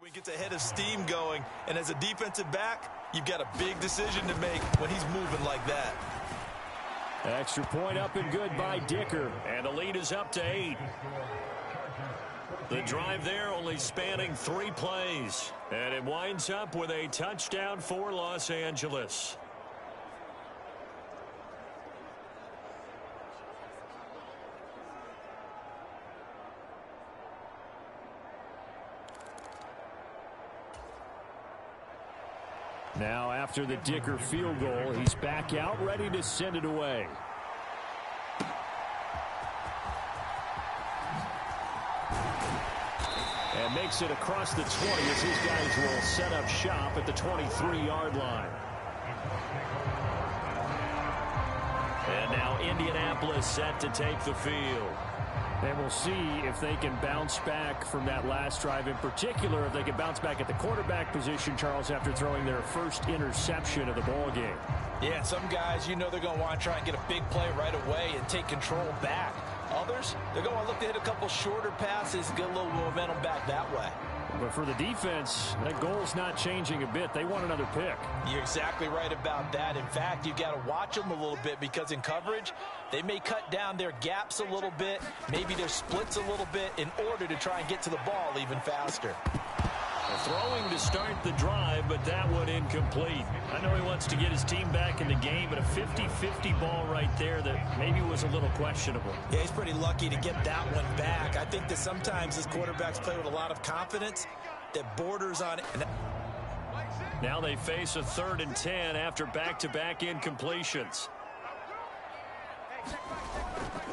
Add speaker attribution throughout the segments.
Speaker 1: He gets a head of steam going, and as a defensive back, you've got a big decision to make when he's moving like that.
Speaker 2: Extra point up and good by Dicker. And the lead is up to 8. The drive there only spanning 3 plays. And it winds up with a touchdown for Los Angeles. Now after the Dicker field goal, he's back out ready to send it away. And makes it across the 20 as his guys will set up shop at the 23-yard line. And now Indianapolis set to take the field. And we'll see if they can bounce back from that last drive, in particular if they can bounce back at the quarterback position, Charles, after throwing their first interception of the ball game.
Speaker 1: Yeah, some guys, you know they're going to want to try and get a big play right away and take control back. Others, they're going to look to hit a couple shorter passes, get a little momentum back that way.
Speaker 2: But for the defense, that goal's not changing a bit. They want another pick.
Speaker 1: You're exactly right about that. In fact, you've got to watch them a little bit because in coverage, they may cut down their gaps a little bit, maybe their splits a little bit in order to try and get to the ball even faster.
Speaker 2: Throwing to start the drive, but that one incomplete. I know he wants to get his team back in the game, but a 50-50 ball right there that maybe was a little questionable.
Speaker 1: Yeah, he's pretty lucky to get that one back. I think that sometimes his quarterbacks play with a lot of confidence that borders on...
Speaker 2: Now they face a 3rd and 10 after back-to-back incompletions.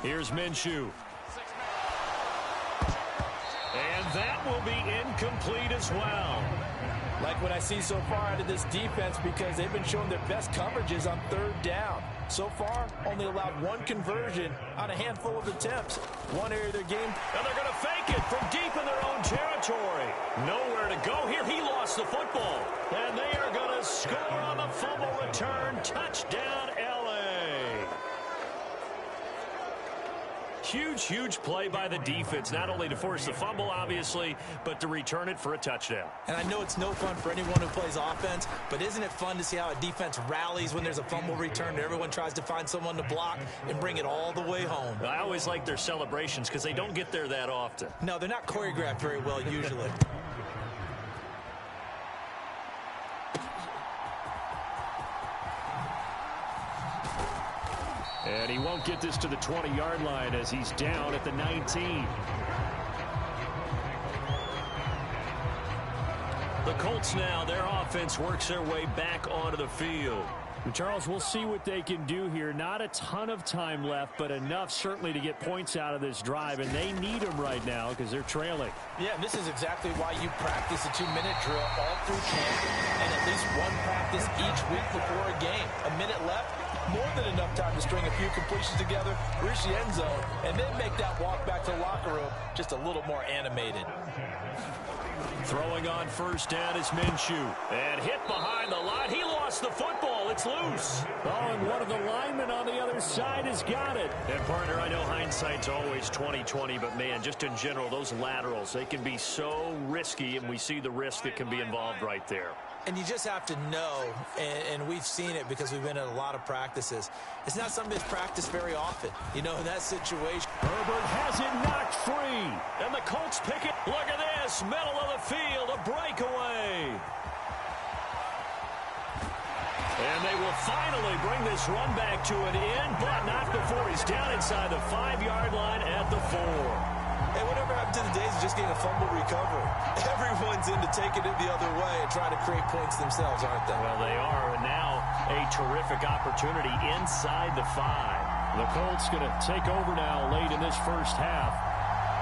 Speaker 2: Here's Minshew. And that will be incomplete as well.
Speaker 1: Like what I see so far out of this defense, because they've been showing their best coverages on 3rd down. So far, only allowed 1 conversion on a handful of attempts. One area of their game.
Speaker 2: And they're going to fake it from deep in their own territory. Nowhere to go here. He lost the football. And they are going to score on the fumble return. Touchdown, L.A. Huge play by the defense, not only to force the fumble, obviously, but to return it for a touchdown.
Speaker 1: And I know it's no fun for anyone who plays offense, but isn't it fun to see how a defense rallies when there's a fumble return and everyone tries to find someone to block and bring it all the way home?
Speaker 2: I always like their celebrations because they don't get there that often.
Speaker 1: No, they're not choreographed very well usually.
Speaker 2: And he won't get this to the 20-yard line as he's down at the 19. The Colts now, their offense works their way back onto the field. Charles, we'll see what they can do here. Not a ton of time left, but enough certainly to get points out of this drive, and they need them right now because they're trailing.
Speaker 1: Yeah, and this is exactly why you practice a 2-minute drill all through camp and at least one practice each week before a game. A minute left, more than enough time to string a few completions together, reach the end zone, and then make that walk back to the locker room just a little more animated.
Speaker 2: Throwing on 1st down is Minshew. And hit behind the line. He lost the football. It's loose. Oh, and one of the linemen on the other side has got it. And, partner, I know hindsight's always 20/20, but, man, just in general, those laterals, they can be so risky, and we see the risk that can be involved right there.
Speaker 1: And you just have to know, and we've seen it because we've been at a lot of practices. It's not something that's practiced very often. You know, in that situation.
Speaker 2: Herbert has it knocked free. And the Colts pick it. Look at this. Middle of the field. A breakaway. And they will finally bring this run back to an end, but not before he's down inside the 5-yard line at the 4.
Speaker 1: Hey, whatever happened to the days of just getting a fumble recovery? Everyone's into taking it the other way and trying to create points themselves, aren't they?
Speaker 2: Well, they are, and now a terrific opportunity inside the 5. The Colts going to take over now late in this first half.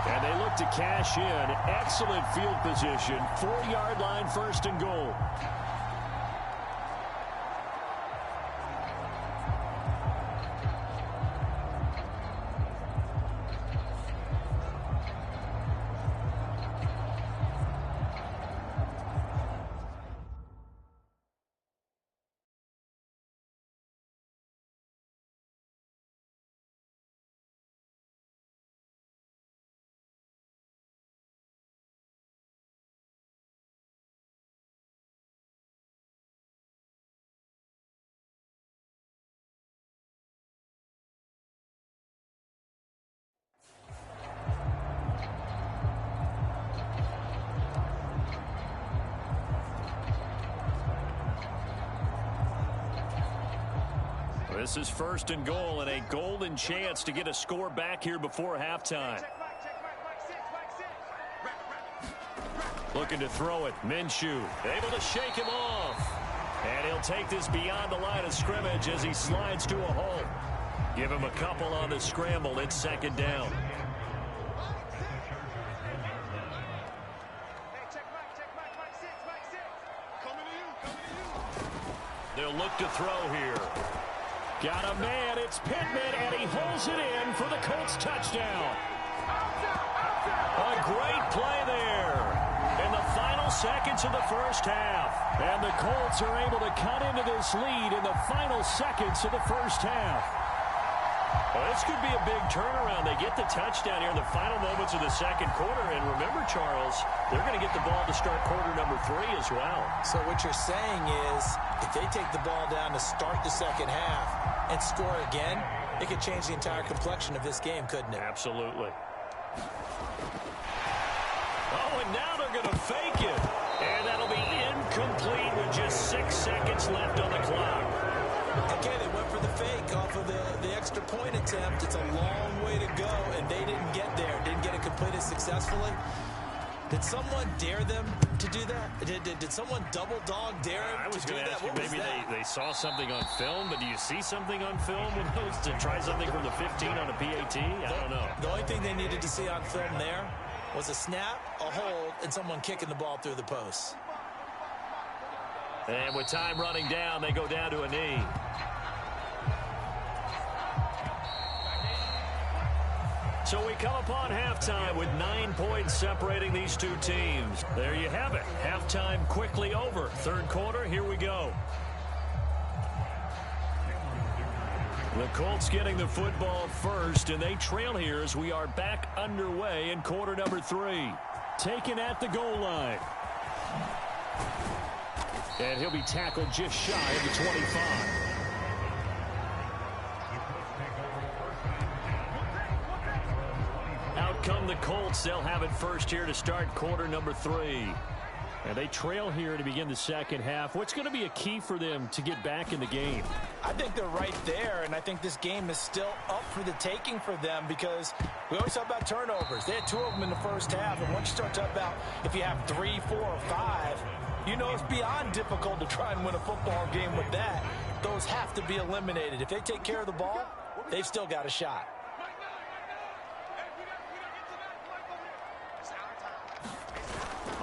Speaker 2: And they look to cash in. Excellent field position. 4-yard line, 1st and goal. This is 1st and goal and a golden chance to get a score back here before halftime. Looking to throw it. Minshew able to shake him off. And he'll take this beyond the line of scrimmage as he slides to a halt. Give him a couple on the scramble. It's 2nd down. They'll look to throw here. Got a man. It's Pittman, and he holds it in for the Colts touchdown. A great play there in the final seconds of the first half. And the Colts are able to cut into this lead in the final seconds of the first half. Well, this could be a big turnaround. They get the touchdown here in the final moments of the second quarter. And remember, Charles, they're going to get the ball to start quarter number 3 as well.
Speaker 1: So what you're saying is if they take the ball down to start the second half and score again, it could change the entire complexion of this game, couldn't it?
Speaker 2: Absolutely. Oh, and now they're going to fake it. And that'll be incomplete with just 6 seconds left on the clock.
Speaker 1: Okay, they went for the fake off of the extra point attempt. It's a long way to go, and they didn't get there. Didn't get it completed successfully. Did someone dare them to do that? Did someone double dog dare them to do that?
Speaker 2: I was going to ask you, maybe they saw something on film, but do you see something on film with those to try something from the 15 on a PAT? I don't know.
Speaker 1: The only thing they needed to see on film there was a snap, a hold, and someone kicking the ball through the post.
Speaker 2: And with time running down, they go down to a knee. So we come upon halftime with 9 points separating these two teams. There you have it. Halftime quickly over. Third quarter, here we go. The Colts getting the football first, and they trail here as we are back underway in quarter number 3. Taken at the goal line. And he'll be tackled just shy of the 25. Out come the Colts. They'll have it first here to start quarter number 3. And they trail here to begin the second half. What's going to be a key for them to get back in the game?
Speaker 1: I think they're right there, and I think this game is still up for the taking for them because we always talk about turnovers. They had 2 of them in the first half, and once you start talking about if you have 3, 4, or 5, you know it's beyond difficult to try and win a football game with that. Those have to be eliminated. If they take care of the ball, they've still got a shot.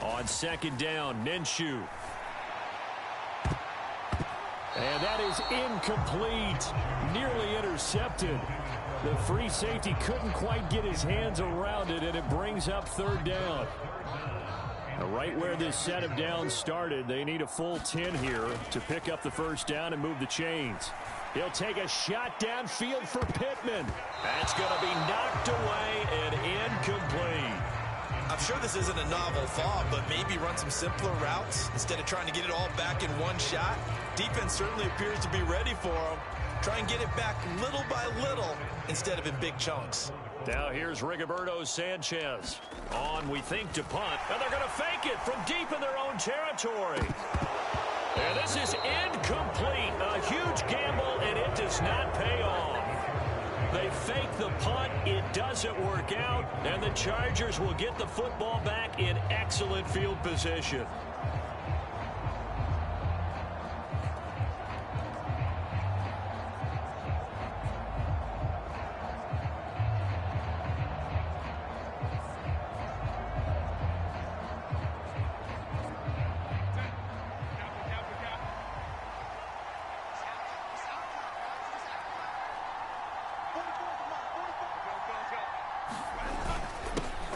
Speaker 2: On 2nd down, Minshew. And that is incomplete. Nearly intercepted. The free safety couldn't quite get his hands around it, and it brings up 3rd down. Right where this set of downs started, they need a full 10 here to pick up the first down and move the chains. He'll take a shot downfield for Pittman. That's going to be knocked away and incomplete.
Speaker 1: I'm sure this isn't a novel thought, but maybe run some simpler routes instead of trying to get it all back in one shot. Defense certainly appears to be ready for him. Try and get it back little by little instead of in big chunks.
Speaker 2: Now here's Rigoberto Sanchez. On, we think, to punt. And they're going to fake it from deep in their own territory. And this is incomplete. A huge gamble, and it does not pay off. They fake the punt. It doesn't work out. And the Chargers will get the football back in excellent field position.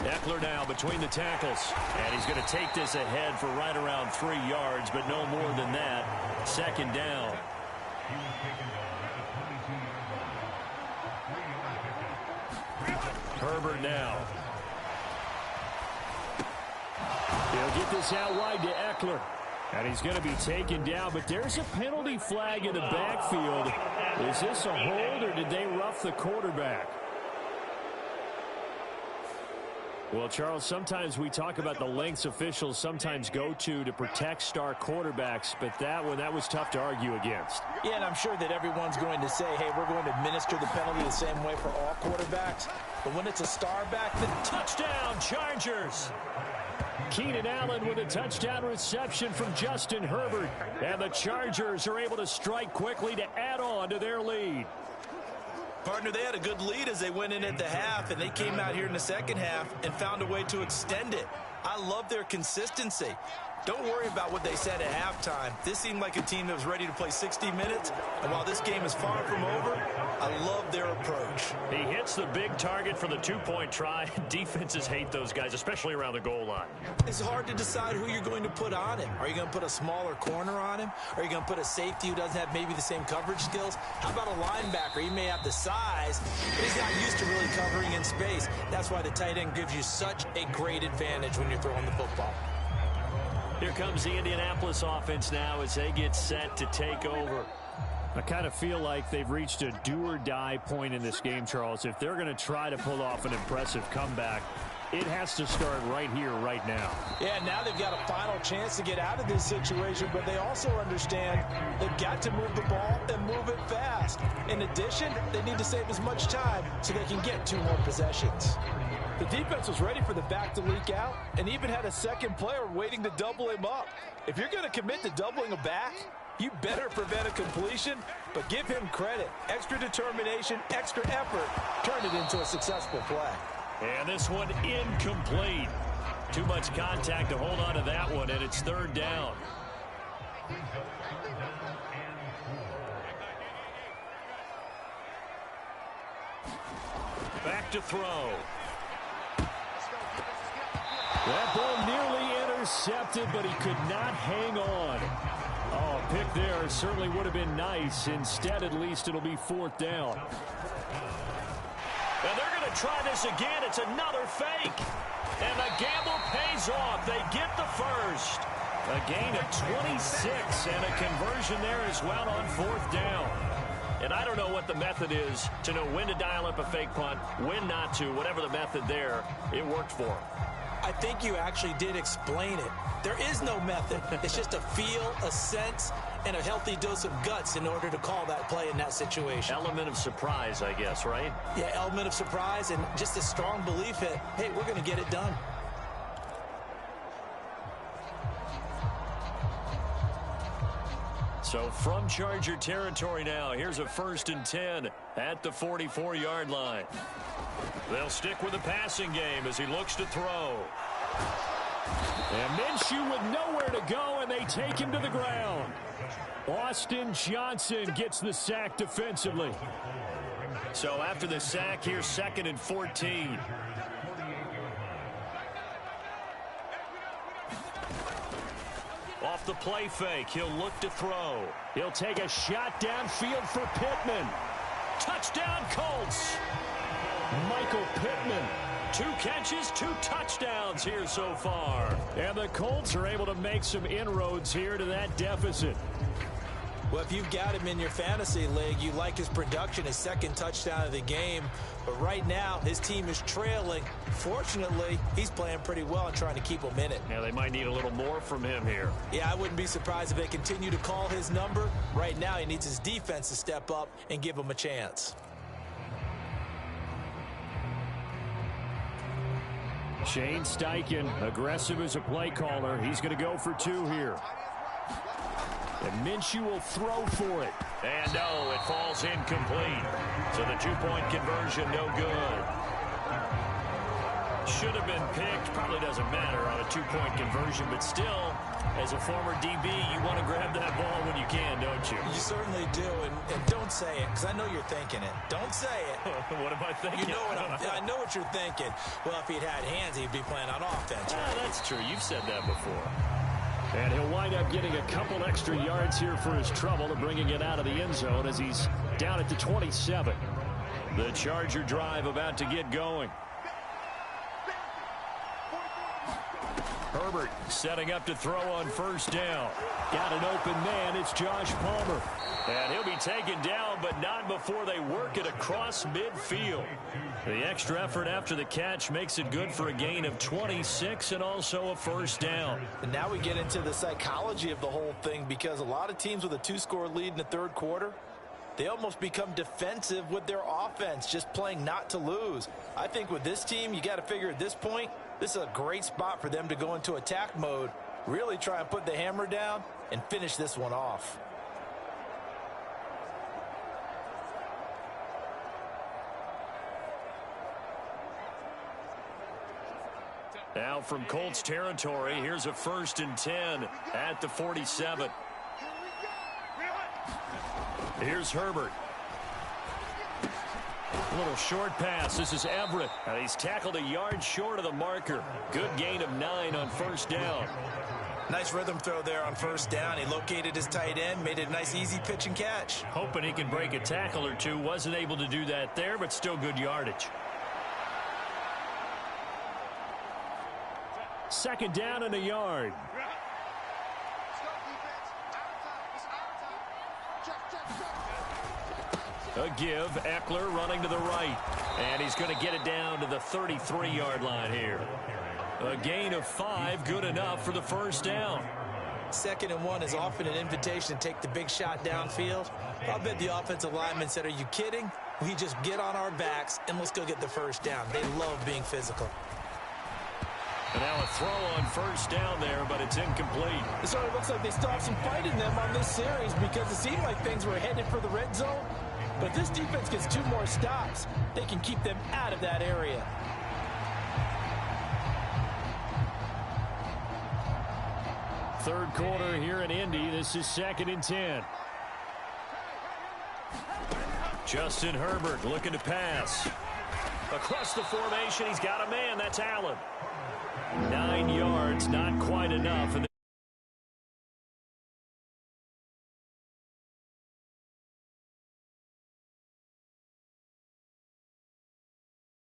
Speaker 2: Eckler now between the tackles. And he's going to take this ahead for right around 3 yards, but no more than that. 2nd down. Herbert now. He'll get this out wide to Eckler. And he's going to be taken down, but there's a penalty flag in the backfield. Is this a hold, or did they rough the quarterback? Well, Charles, sometimes we talk about the lengths officials sometimes go to protect star quarterbacks, but that was tough to argue against.
Speaker 1: Yeah, and I'm sure that everyone's going to say, hey, we're going to administer the penalty the same way for all quarterbacks. But when it's a star back, then
Speaker 2: touchdown, Chargers! Keenan Allen with a touchdown reception from Justin Herbert. And the Chargers are able to strike quickly to add on to their lead.
Speaker 1: Partner, they had a good lead as they went in at the half, and they came out here in the second half and found a way to extend it. I love their consistency. Don't worry about what they said at halftime. This seemed like a team that was ready to play 60 minutes, and while this game is far from over, I love their approach.
Speaker 2: He hits the big target for the two-point try. Defenses hate those guys, especially around the goal line.
Speaker 1: It's hard to decide who you're going to put on him. Are you going to put a smaller corner on him? Are you going to put a safety who doesn't have maybe the same coverage skills? How about a linebacker? He may have the size, but he's not used to really covering in space. That's why the tight end gives you such a great advantage when you're throwing the football.
Speaker 2: Here comes the Indianapolis offense now as they get set to take over. I kind of feel like they've reached a do-or-die point in this game, Charles. If they're going to try to pull off an impressive comeback, it has to start right here, right now.
Speaker 1: Yeah, now they've got a final chance to get out of this situation, but they also understand they've got to move the ball and move it fast. In addition, they need to save as much time so they can get 2 more possessions. The defense was ready for the back to leak out and even had a second player waiting to double him up. If you're going to commit to doubling a back, you better prevent a completion, but give him credit. Extra determination, extra effort, turn it into a successful play.
Speaker 2: And this one incomplete. Too much contact to hold on to that one, and it's 3rd down. Back to throw. That ball nearly intercepted, but he could not hang on. Oh, a pick there certainly would have been nice. Instead, at least, it'll be 4th down. And they're going to try this again. It's another fake. And the gamble pays off. They get the first. A gain of 26 and a conversion there as well on 4th down. And I don't know what the method is to know when to dial up a fake punt, when not to. Whatever the method there, it worked for him.
Speaker 1: I think you actually did explain it. There is no method. It's just a feel, a sense, and a healthy dose of guts in order to call that play in that situation.
Speaker 2: Element of surprise, I guess, right?
Speaker 1: Yeah, element of surprise and just a strong belief that, hey, we're going to get it done.
Speaker 2: So from Charger territory now, here's a 1st and 10 at the 44-yard line. They'll stick with the passing game as he looks to throw. And Minshew with nowhere to go, and they take him to the ground. Austin Johnson gets the sack defensively. So after the sack, here's 2nd and 14. Off the play fake, he'll look to throw. He'll take a shot downfield for Pittman. Touchdown, Colts. Michael Pittman. 2 catches, 2 touchdowns here so far. And the Colts are able to make some inroads here to that deficit.
Speaker 1: Well, if you've got him in your fantasy league, you like his production, his 2nd touchdown of the game. But right now, his team is trailing. Fortunately, he's playing pretty well and trying to keep him in it.
Speaker 2: Yeah, they might need a little more from him here.
Speaker 1: Yeah, I wouldn't be surprised if they continue to call his number. Right now, he needs his defense to step up and give him a chance.
Speaker 2: Shane Steichen, aggressive as a play caller. He's going to go for 2 here. And Minshew will throw for it. And no, it falls incomplete. So the 2-point conversion, no good. Should have been picked. Probably doesn't matter on a 2-point conversion. But still, as a former DB, you want to grab that ball when you can, don't you?
Speaker 1: You certainly do. And don't say it, because I know you're thinking it. Don't say it.
Speaker 2: What am I thinking?
Speaker 1: You know what I know what you're thinking. Well, if he'd had hands, he'd be playing on offense.
Speaker 2: Yeah, that's true. You've said that before. And he'll wind up getting a couple extra yards here for his trouble and bringing it out of the end zone as he's down at the 27. The Charger drive about to get going. Herbert setting up to throw on first down. Got an open man. It's Josh Palmer. And he'll be taken down, but not before they work it across midfield. The extra effort after the catch makes it good for a gain of 26 and also a first down.
Speaker 1: And now we get into the psychology of the whole thing, because a lot of teams with a 2-score lead in the third quarter, they almost become defensive with their offense, just playing not to lose. I think with this team, you got to figure at this point, this is a great spot for them to go into attack mode, really try and put the hammer down and finish this one off.
Speaker 2: Now from Colts territory, here's a 1st and 10 at the 47. Here's Herbert. A little short pass. This is Everett. And he's tackled a yard short of the marker. Good gain of 9 on first down.
Speaker 1: Nice rhythm throw there on first down. He located his tight end, made it a nice easy pitch and catch.
Speaker 2: Hoping he can break a tackle or two. Wasn't able to do that there, but still good yardage. 2nd down and a yard. A give. Eckler running to the right. And he's going to get it down to the 33-yard line here. A gain of 5, good enough for the first down.
Speaker 1: 2nd and 1 is often an invitation to take the big shot downfield. I'll bet the offensive lineman said, "Are you kidding? We just get on our backs and let's go get the first down." They love being physical.
Speaker 2: And now a throw on first down there, but it's incomplete.
Speaker 1: It sort of looks like they still have some fight in them on this series, because it seemed like things were headed for the red zone. But if this defense gets 2 more stops, they can keep them out of that area.
Speaker 2: Third quarter here in Indy. This is 2nd and 10. Justin Herbert looking to pass. Across the formation, he's got a man. That's Allen. 9 yards, not quite enough.